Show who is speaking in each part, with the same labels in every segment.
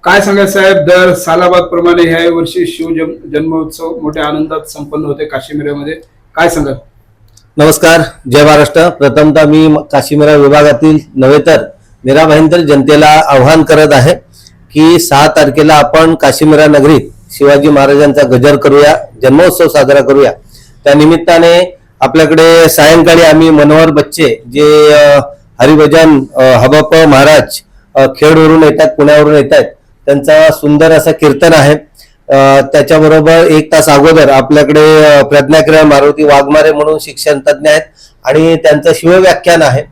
Speaker 1: काय सांगा साहेब, दर सालाबाद प्रमाणे ह्या वर्षी जन्मोत्सव मोठ्या आनंदात संपन्न होते काशीमिरामध्ये. काय सांगाल?
Speaker 2: नमस्कार, जय महाराष्ट्र. प्रथमतः मी काशीमिरा विभागातील नव्हे तर मीरा भाईंदर जनतेला आव्हान करत आहे की 6 तारखेला आपण काशीमिरा नगरीत शिवाजी महाराजांचा गजर करूया, जन्मोत्सव साजरा करूया. त्या निमित्ताने आपल्याकडे सायंकाळी आम्ही मनोहर बच्चे जे हरिभजन हबप महाराज खेडवरून येतात, पुण्यावरून येतात, त्यांचा सुंदर असं कीर्तन आहे. त्याच्याबरोबर 1 तास अगोदर आपल्याकडे प्रज्ञाकिरण मारुती वाघमारे म्हणून शिक्षण तज्ञ आहेत आणि त्यांचं शिवव्याख्यान आहे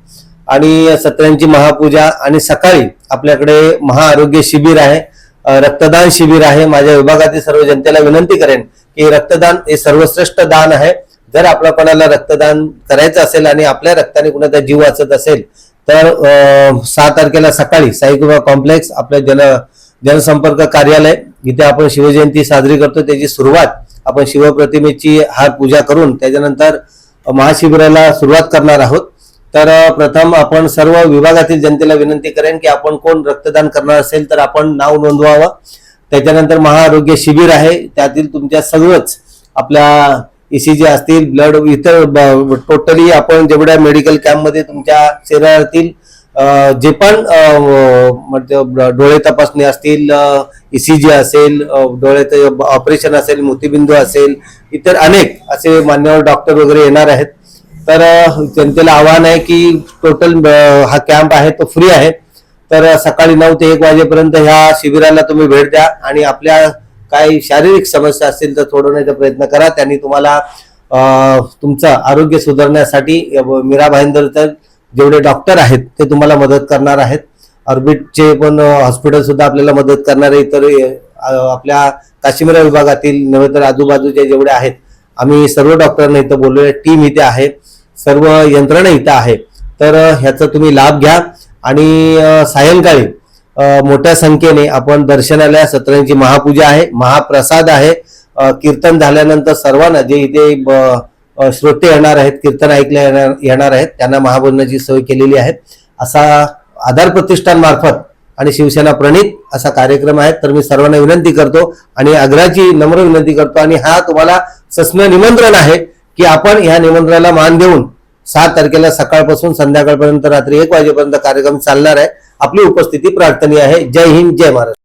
Speaker 2: आणि सत्र्यांची महापूजा. आणि सकाळी आपल्याकडे महाआरोग्य शिबिर आहे, रक्तदान शिबिर आहे. माझ्या विभागातील सर्व जनतेला विनंती करेन की रक्तदान हे सर्वश्रेष्ठ दान आहे. जर आपल्या कोणाला रक्तदान करायचं असेल आणि आपल्या रक्ताने कुणाचा जीव वाचत असेल तर 6 तारखेला सकाळी साईकृपा कॉम्प्लेक्स आपल्या जनसंपर्क कार्यालय इथे आपण शिवजयंती साजरी करतो. त्याची सुरुवात आपण शिवप्रतिमेची हार पूजा करून त्याच्यानंतर महाशिबिराला सुरुवात करणार आहोत. तर प्रथम आपण सर्व विभागातील जनतेला विनंती करेन की आपण कोण रक्तदान करणार असेल तर आपण नाव नोंदवावं. त्याच्यानंतर महाआरोग्य शिबिर आहे, त्यातील तुमच्या सर्वच आपल्या ECG असतील, ब्लड, इतर टोटली आपण जेवढ्या मेडिकल कॅम्पमध्ये तुमच्या शरीरातील जे पण डोळे तपासणी असतील, ECG असेल, डोळ्याचे ऑपरेशन असेल, मोतीबिंदू असेल, इतर अनेक असे मान्यवर डॉक्टर वगैरे येणार आहेत. तर जनतेला आव्हान आहे की टोटल हा कॅम्प आहे तो फ्री आहे. तर सकाळी 9 ते 1 वाजेपर्यंत ह्या शिबिराला तुम्ही भेट द्या आणि आपल्या काही शारीरिक समस्या असतील तर सोडवण्याचा प्रयत्न करा. त्यांनी तुम्हाला तुमचं आरोग्य सुधारण्यासाठी मीरा भाईंदर जेवढे डॉक्टर आहेत ते तुम्हाला मदत करणार आहेत. ऑर्बिटचे पण हॉस्पिटल सुद्धा आपल्याला मदत करणार आहे. तर आपल्या काशीमिरा विभागातील नव्हे तर आजूबाजूचे जेवढे आहेत आम्ही सर्व डॉक्टरांना इथं बोललोय, टीम इथे आहे, सर्व यंत्रणा इथं आहे. तर ह्याचा तुम्ही लाभ घ्या आणि सायंकाळी मोठ्या संख्येने आपण दर्शनाला, सत्र्यांची महापूजा आहे, महाप्रसाद आहे. कीर्तन झाल्यानंतर सर्वांना जे इथे श्रोते येणार आहेत, कीर्तन ऐकल्या येणार आहेत, त्यांना महाभोजनाची सोय केलेली आहे. असा आधार प्रतिष्ठान मार्फत आणि शिवसेना प्रणित असा कार्यक्रम आहे. तर मी सर्वांना विनंती करतो आणि आग्रहाची नम्र विनंती करतो आणि हा तुम्हाला सस्न निमंत्रण आहे की आपण ह्या निमंत्रणाला मान देऊन 7 तारखेला सकाळपासून संध्याकाळपर्यंत रात्री 1 वाजेपर्यंत कार्यक्रम चालणार आहे. आपली उपस्थिती प्रार्थनीय आहे. जय हिंद, जय महाराष्ट्र.